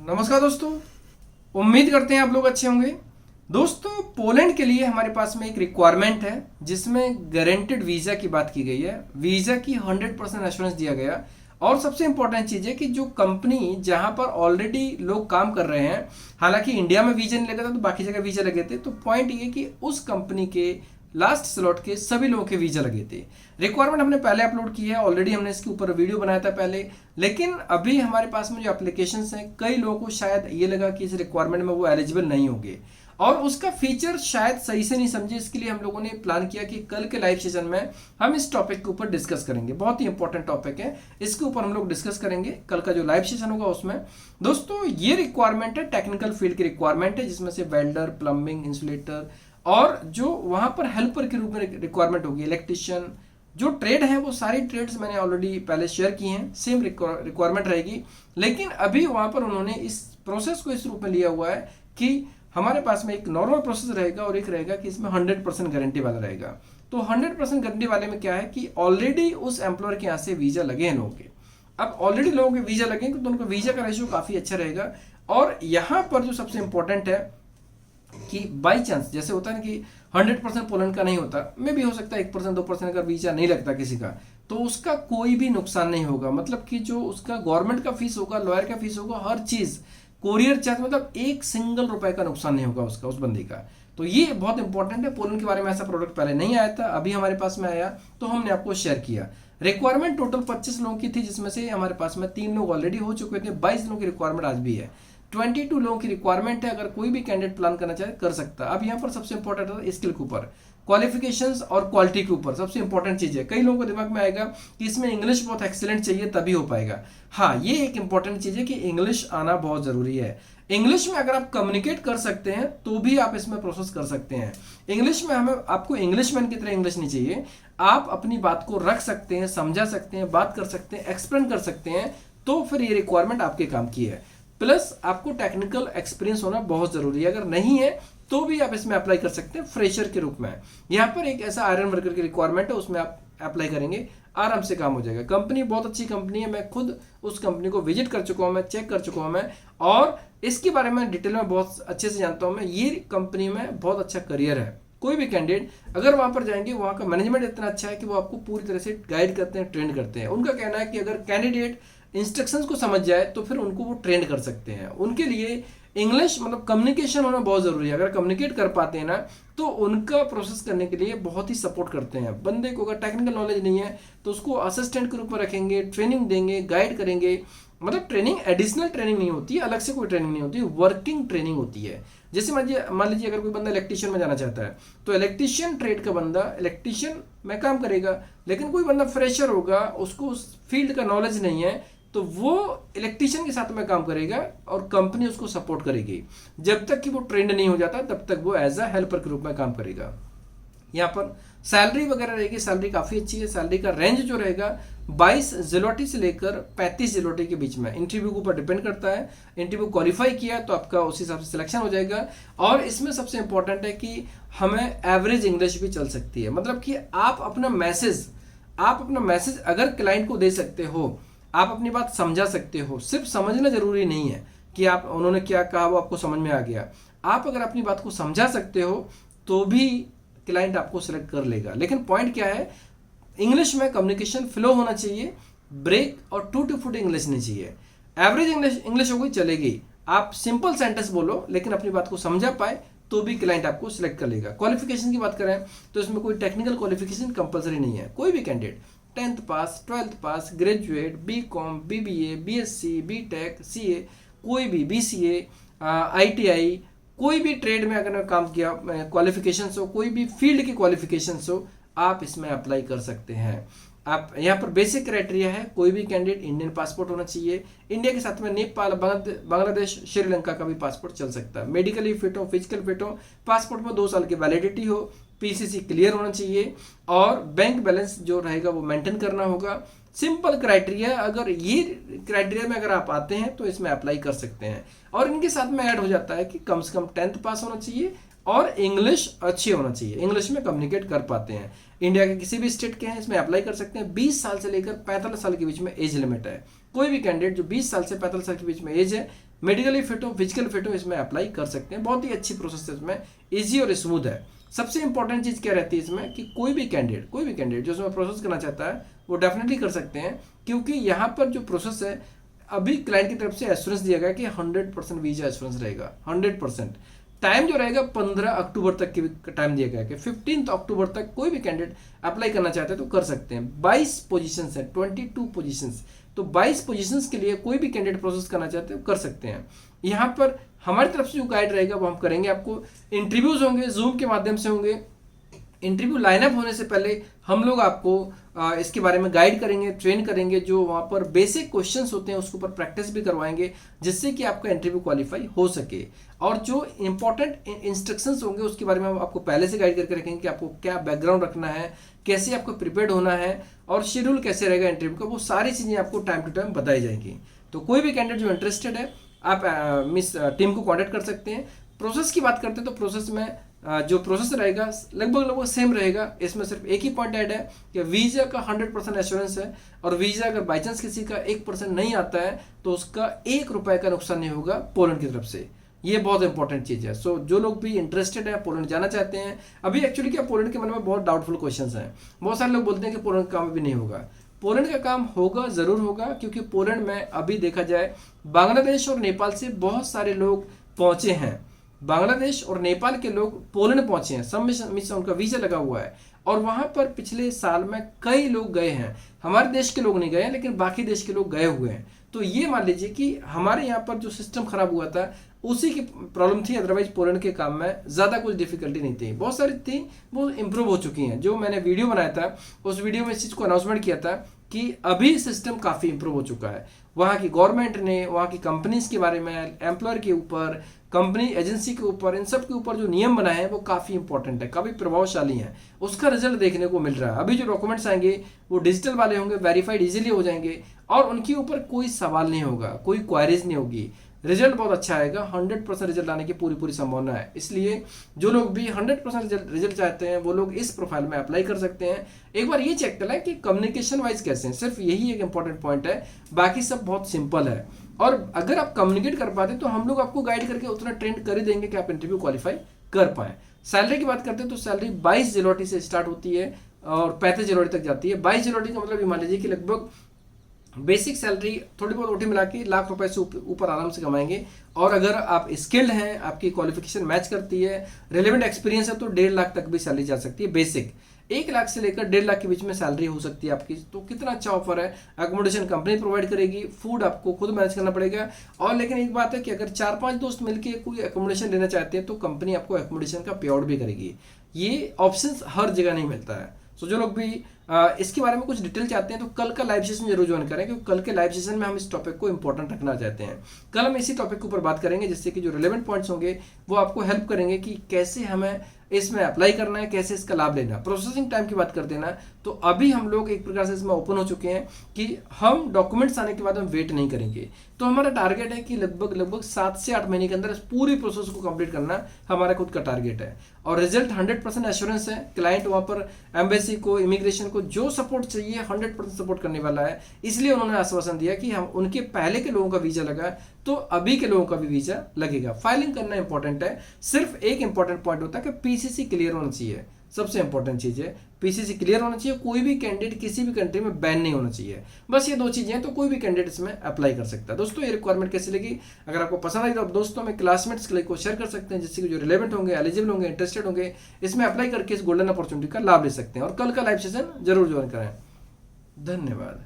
नमस्कार दोस्तों, उम्मीद करते हैं आप लोग अच्छे होंगे। दोस्तों, पोलैंड के लिए हमारे पास में एक रिक्वायरमेंट है जिसमें गारंटेड वीज़ा की बात की गई है। वीज़ा की 100% एश्योरेंस दिया गया। और सबसे इंपॉर्टेंट चीज़ है कि जो कंपनी जहां पर ऑलरेडी लोग काम कर रहे हैं, हालांकि इंडिया में वीज़ा नहीं लगा था तो बाकी जगह वीज़ा लगे थे, तो पॉइंट ये कि उस कंपनी के लास्ट स्लॉट के सभी लोगों के वीज़ा लगे थे। रिक्वायरमेंट हमने पहले अपलोड की है, ऑलरेडी हमने इसके ऊपर वीडियो बनाया था पहले। लेकिन अभी हमारे पास में जो एप्लीकेशंस हैं, कई लोगों को शायद ये लगा कि इस रिक्वायरमेंट में वो एलिजिबल नहीं होंगे और उसका फीचर शायद सही से नहीं समझे। इसके लिए हम लोगों ने प्लान किया कि कल के लाइव सेशन में हम इस टॉपिक के ऊपर डिस्कस करेंगे। बहुत ही इंपॉर्टेंट टॉपिक है, इसके ऊपर हम लोग डिस्कस करेंगे कल का जो लाइव सेशन होगा उसमें। दोस्तों, ये रिक्वायरमेंट है, टेक्निकल फील्ड की रिक्वायरमेंट है, जिसमें से वेल्डर, प्लम्बिंग, इंसुलेटर और जो वहां पर हेल्पर के रूप में रिक्वायरमेंट होगी, इलेक्ट्रिशियन। जो ट्रेड है वो सारी ट्रेड्स मैंने ऑलरेडी पहले शेयर की हैं, सेम रिक्वायरमेंट रहेगी। लेकिन अभी वहां पर उन्होंने इस प्रोसेस को इस रूप में लिया हुआ है कि हमारे पास में एक नॉर्मल प्रोसेस रहेगा और एक रहेगा कि इसमें 100% गारंटी वाला रहेगा। तो 100% गारंटी वाले में क्या है कि ऑलरेडी उस एम्प्लॉयर के यहाँ से वीजा लगे हैं लोगों के। अब ऑलरेडी लोगों के वीजा लगे तो उनका वीजा का रेशियो काफी अच्छा रहेगा। और यहाँ पर जो सबसे इंपॉर्टेंट है कि बाई चांस जैसे होता है ना कि 100% पोलैंड का नहीं होता, में भी हो सकता है 1% 2% अगर वीजा नहीं लगता किसी का, तो उसका कोई भी नुकसान नहीं होगा। मतलब कि जो उसका गवर्नमेंट का फीस होगा, लॉयर का फीस होगा, हर चीज, कोरियर चार्ज, मतलब एक सिंगल रुपए का नुकसान नहीं होगा उसका, उस बंदी का। तो ये बहुत इंपॉर्टेंट है। पोलैंड के बारे में ऐसा प्रोडक्ट पहले नहीं आया था, अभी हमारे पास में आया तो हमने आपको शेयर किया। रिक्वायरमेंट टोटल 25 लोगों की थी, जिसमें से हमारे पास में 3 लोग ऑलरेडी हो चुके थे। 22 लोगों की रिक्वायरमेंट आज भी है। 22 लोगों की रिक्वायरमेंट है। अगर कोई भी कैंडिडेट प्लान करना चाहे कर सकता है। अब यहाँ पर सबसे इंपॉर्टेंट है स्किल के ऊपर, क्वालिफिकेशंस और क्वालिटी के ऊपर सबसे इंपॉर्टेंट चीज है। कई लोगों को दिमाग में आएगा कि इसमें इंग्लिश बहुत एक्सीलेंट चाहिए तभी हो पाएगा। हाँ, ये एक इंपॉर्टेंट चीज है कि इंग्लिश आना बहुत जरूरी है। इंग्लिश में अगर आप कम्युनिकेट कर सकते हैं तो भी आप इसमें प्रोसेस कर सकते हैं। इंग्लिश में हमें आपको इंग्लिशमैन की तरह इंग्लिश नहीं चाहिए। आप अपनी बात को रख सकते हैं, समझा सकते हैं, बात कर सकते हैं, एक्सप्लेन कर सकते हैं, तो फिर ये रिक्वायरमेंट आपके काम की है। प्लस आपको टेक्निकल एक्सपीरियंस होना बहुत जरूरी है। अगर नहीं है तो भी आप इसमें अप्लाई कर सकते हैं फ्रेशर के रूप में। यहाँ पर एक ऐसा आयरन वर्कर की रिक्वायरमेंट है, उसमें आप अप्लाई करेंगे, आराम से काम हो जाएगा। कंपनी बहुत अच्छी कंपनी है, मैं खुद उस कंपनी को विजिट कर चुका हूँ, मैं चेक कर चुका हूँ मैं, और इसके बारे में डिटेल में बहुत अच्छे से जानता हूँ मैं। ये कंपनी में बहुत अच्छा करियर है। कोई भी कैंडिडेट अगर वहां पर जाएंगे, वहां का मैनेजमेंट इतना अच्छा है कि वो आपको पूरी तरह से गाइड करते हैं, ट्रेन करते हैं। उनका कहना है कि अगर कैंडिडेट इंस्ट्रक्शंस को समझ जाए तो फिर उनको वो ट्रेन कर सकते हैं। उनके लिए इंग्लिश मतलब कम्युनिकेशन होना बहुत जरूरी है। अगर कम्युनिकेट कर पाते हैं ना, तो उनका प्रोसेस करने के लिए बहुत ही सपोर्ट करते हैं। बंदे को अगर टेक्निकल नॉलेज नहीं है तो उसको असिस्टेंट के रूप में रखेंगे, ट्रेनिंग देंगे, गाइड करेंगे। मतलब ट्रेनिंग एडिशनल ट्रेनिंग नहीं होती है, अलग से कोई ट्रेनिंग नहीं होती, वर्किंग ट्रेनिंग होती है। जैसे मान लीजिए अगर कोई बंदा इलेक्ट्रिशियन में जाना चाहता है तो इलेक्ट्रिशियन ट्रेड का बंदा इलेक्ट्रिशियन में काम करेगा। लेकिन कोई बंदा फ्रेशर होगा, उसको उस फील्ड का नॉलेज नहीं है, तो वो इलेक्ट्रिशियन के साथ में काम करेगा और कंपनी उसको सपोर्ट करेगी। जब तक कि वो ट्रेंड नहीं हो जाता तब तक वो एज अ हेल्पर के रूप में काम करेगा। यहाँ पर सैलरी वगैरह रहेगी, सैलरी काफी अच्छी है। सैलरी का रेंज जो रहेगा 22 ज़िलोटी से लेकर 35 ज़िलोटी के बीच में, इंटरव्यू के ऊपर डिपेंड करता है। इंटरव्यू क्वालिफाई किया तो आपका उस हिसाब से सिलेक्शन हो जाएगा। और इसमें सबसे इंपॉर्टेंट है कि हमें एवरेज इंग्लिश भी चल सकती है। मतलब कि आप अपना मैसेज अगर क्लाइंट को दे सकते हो, आप अपनी बात समझा सकते हो। सिर्फ समझना जरूरी नहीं है कि आप उन्होंने क्या कहा वो आपको समझ में आ गया। आप अगर अपनी बात को समझा सकते हो तो भी क्लाइंट आपको सिलेक्ट कर लेगा। लेकिन पॉइंट क्या है, इंग्लिश में कम्युनिकेशन फ्लो होना चाहिए, ब्रेक और टू फुट इंग्लिश नहीं चाहिए। एवरेज इंग्लिश हो गई चलेगी, आप सिंपल सेंटेंस बोलो लेकिन अपनी बात को समझा पाए तो भी क्लाइंट आपको सिलेक्ट कर लेगा। क्वालिफिकेशन की बात करें तो इसमें कोई टेक्निकल क्वालिफिकेशन कंपलसरी नहीं है। कोई भी कैंडिडेट 10th पास, 12th पास, graduate, BCom, BBA, BSc, BTech, CA, कोई भी बीसीए, आईटीआई, कोई भी ट्रेड में अगर काम किया, क्वालिफिकेशन हो, कोई भी फील्ड की क्वालिफिकेशन हो, आप इसमें अप्लाई कर सकते हैं। आप यहाँ पर बेसिक क्राइटेरिया है, कोई भी कैंडिडेट इंडियन पासपोर्ट होना चाहिए। इंडिया के साथ में नेपाल, बांग्लादेश, श्रीलंका का भी पासपोर्ट चल सकता है। मेडिकली फिट हो, फिजिकल फिट हो, पासपोर्ट में 2 साल की वैलिडिटी हो, पीसीसी क्लियर होना चाहिए और बैंक बैलेंस जो रहेगा वो मेंटेन करना होगा। Simple criteria. अगर ये क्राइटेरिया में अगर आप आते हैं तो इसमें अप्लाई कर सकते हैं। और इनके साथ में ऐड हो जाता है कि कम से कम 10th पास होना चाहिए और इंग्लिश अच्छी होना चाहिए, इंग्लिश में कम्युनिकेट कर पाते हैं। इंडिया के किसी भी स्टेट के हैं इसमें अप्लाई कर सकते हैं। 20 साल से लेकर 45 साल के बीच में एज लिमिट है। कोई भी कैंडिडेट जो 20 साल से 45 साल के बीच में एज है मेडिकली फिट हो, फिजिकल फिट हो, इसमें अप्लाई कर सकते हैं। बहुत ही अच्छी प्रोसेस है, इसमें ईजी और स्मूथ है। सबसे इंपॉर्टेंट चीज़ क्या रहती है इसमें कि कोई भी कैंडिडेट जो इसमें प्रोसेस करना चाहता है वो डेफिनेटली कर सकते हैं, क्योंकि यहाँ पर जो प्रोसेस है अभी क्लाइंट की तरफ से एश्योरेंस दिया गया कि 100% वीजा एश्योरेंस रहेगा। 100% टाइम जो रहेगा 15 अक्टूबर तक की टाइम दिया गया है कि 15 अक्टूबर तक कोई भी कैंडिडेट अप्लाई करना चाहते हैं तो कर सकते हैं। 22 पोजीशंस है, 22 पोजीशंस, तो 22 पोजीशंस के लिए कोई भी कैंडिडेट प्रोसेस करना चाहते हैं कर सकते हैं। यहाँ पर हमारी तरफ से जो गाइड रहेगा वो हम करेंगे। आपको इंटरव्यूज होंगे, जूम के माध्यम से होंगे। इंटरव्यू लाइनअप होने से पहले हम लोग आपको इसके बारे में गाइड करेंगे, ट्रेन करेंगे। जो वहाँ पर बेसिक क्वेश्चंस होते हैं उसके ऊपर प्रैक्टिस भी करवाएंगे, जिससे कि आपका इंटरव्यू क्वालिफाई हो सके। और जो इंपॉर्टेंट इंस्ट्रक्शंस होंगे उसके बारे में हम आपको पहले से गाइड करके रखेंगे कि आपको क्या बैकग्राउंड रखना है, कैसे आपको प्रिपेयर्ड होना है और शेड्यूल कैसे रहेगा इंटरव्यू का, वो सारी चीज़ें आपको टाइम टू टाइम बताई जाएंगी। तो कोई भी कैंडिडेट जो इंटरेस्टेड है आप मिस टीम को कॉन्टैक्ट कर सकते हैं। प्रोसेस की बात करते हैं तो प्रोसेस में जो प्रोसेस रहेगा लगभग सेम रहेगा। इसमें सिर्फ एक ही पॉइंट ऐड है कि वीज़ा का 100% एश्योरेंस है, और वीज़ा अगर बाई चांस किसी का 1% नहीं आता है तो उसका 1 रुपये का नुकसान नहीं होगा पोलैंड की तरफ से। ये बहुत इंपॉर्टेंट चीज़ है। सो जो लोग भी इंटरेस्टेड है, पोलैंड जाना चाहते हैं, अभी एक्चुअली क्या पोलैंड के मन में बहुत डाउटफुल क्वेश्चन हैं। बहुत सारे लोग बोलते हैं कि पोलैंड का काम भी नहीं होगा। पोलैंड का काम होगा, ज़रूर होगा, क्योंकि पोलैंड में अभी देखा जाए बांग्लादेश और नेपाल से बहुत सारे लोग पहुंचे हैं। बांग्लादेश और नेपाल के लोग पोलैंड पहुंचे हैं, सब में उनका वीजा लगा हुआ है, और वहां पर पिछले साल में कई लोग गए हैं। हमारे देश के लोग नहीं गए हैं, लेकिन बाकी देश के लोग गए हुए हैं। तो ये मान लीजिए कि हमारे यहाँ पर जो सिस्टम खराब हुआ था उसी की प्रॉब्लम थी, अदरवाइज पोलैंड के काम में ज़्यादा कुछ डिफिकल्टी नहीं थी। बहुत सारी थी वो इम्प्रूव हो चुकी हैं। जो मैंने वीडियो बनाया था उस वीडियो में इस चीज़ को अनाउंसमेंट किया था कि अभी सिस्टम काफ़ी इम्प्रूव हो चुका है। वहाँ की गवर्नमेंट ने, वहाँ की कंपनीज के बारे में, एम्प्लॉयर के ऊपर, कंपनी एजेंसी के ऊपर, इन सब के ऊपर जो नियम बनाए हैं वो काफ़ी इंपॉर्टेंट है, काफ़ी प्रभावशाली हैं। उसका रिजल्ट देखने को मिल रहा है। अभी जो डॉक्यूमेंट्स आएंगे वो डिजिटल वाले होंगे, वेरीफाइड इजीली हो जाएंगे, और उनके ऊपर कोई सवाल नहीं होगा, कोई क्वायरीज नहीं होगी। रिजल्ट बहुत अच्छा आएगा, 100% रिजल्ट आने की पूरी संभावना है। इसलिए जो लोग भी 100% रिजल्ट चाहते हैं वो लोग इस प्रोफाइल में अप्लाई कर सकते हैं। एक बार ये चेक करें कि कम्युनिकेशन वाइज कैसे हैं, सिर्फ यही एक इंपॉर्टेंट पॉइंट है, बाकी सब बहुत सिंपल है। और अगर आप कम्युनिकेट कर पाते तो हम लोग आपको गाइड करके उतना ट्रेंड कर ही देंगे कि आप इंटरव्यू क्वालिफाई कर पाए। सैलरी की बात करते हैं तो सैलरी 22 ज़ेलोटी से स्टार्ट होती है और 35 ज़ेलोटी तक जाती है। 22 ज़ेलोटी का मतलब ये मान लीजिए कि लगभग बेसिक सैलरी थोड़ी बहुत ओटी मिला के लाख रुपए से ऊपर आराम से कमाएंगे। और अगर आप स्किल्ड हैं, आपकी क्वालिफिकेशन मैच करती है, रिलेवेंट एक्सपीरियंस है, तो 1.5 लाख तक भी सैलरी जा सकती है। बेसिक 1 लाख से लेकर 1.5 लाख के बीच में सैलरी हो सकती है आपकी। तो कितना अच्छा ऑफर है। अकोमोडेशन कंपनी प्रोवाइड करेगी, फूड आपको खुद मैनेज करना पड़ेगा। और लेकिन एक बात है कि अगर 4-5 दोस्त मिलकर कोई अकोमोडेशन लेना चाहते हैं तो कंपनी आपको अकोमोडेशन का पे आउट भी करेगी। ये ऑप्शन हर जगह नहीं मिलता है। सो जो लोग भी इसके बारे में कुछ डिटेल चाहते हैं तो कल का लाइव सेशन जरूर ज्वाइन करें, क्योंकि कल के लाइव सेशन में हम इस टॉपिक को इंपॉर्टेंट रखना चाहते हैं। कल हम इसी टॉपिक के ऊपर बात करेंगे, जिससे कि जो रिलेवेंट पॉइंट्स होंगे वो आपको हेल्प करेंगे कि कैसे हमें इसमें अप्लाई करना है, कैसे इसका लाभ लेना। प्रोसेसिंग टाइम की बात करते हैं ना, तो अभी हम लोग एक प्रकार से इसमें ओपन हो चुके हैं कि हम डॉक्यूमेंट्स आने के बाद हम वेट नहीं करेंगे। तो हमारा टारगेट है कि लगभग 7 से 8 महीने के अंदर पूरी प्रोसेस को कंप्लीट करना हमारा खुद का टारगेट है। और रिजल्ट 100% एश्योरेंस है। क्लाइंट वहाँ पर एम्बेसी को, इमिग्रेशन को जो सपोर्ट चाहिए 100% सपोर्ट करने वाला है। इसलिए उन्होंने आश्वासन दिया कि हम उनके पहले के लोगों का वीजा लगा तो अभी के लोगों का भी वीजा लगेगा। फाइलिंग करना इंपॉर्टेंट है। सिर्फ एक इंपॉर्टेंट पॉइंट होता है कि पीसीसी क्लियर होना चाहिए, सबसे इंपॉर्टेंट चीज है। पीसीसी क्लियर होना चाहिए, कोई भी कैंडिडेट किसी भी कंट्री में बैन नहीं होना चाहिए। बस ये 2 चीजें हैं, तो कोई भी कैंडिडेट इसमें अप्लाई कर सकता है। दोस्तों ये रिक्वायरमेंट कैसी लगी? अगर आपको पसंद आई तो आप दोस्तों में, क्लासमेट्स के लिए को शेयर कर सकते हैं, जिससे कि जो रिलेवेंट होंगे, एलिजिबल होंगे, इंटरेस्टेड होंगे, इसमें अप्लाई करके इस गोल्डन अपॉर्चुनिटी का लाभ ले सकते हैं। और कल का लाइव सेशन जरूर ज्वाइन करें। धन्यवाद।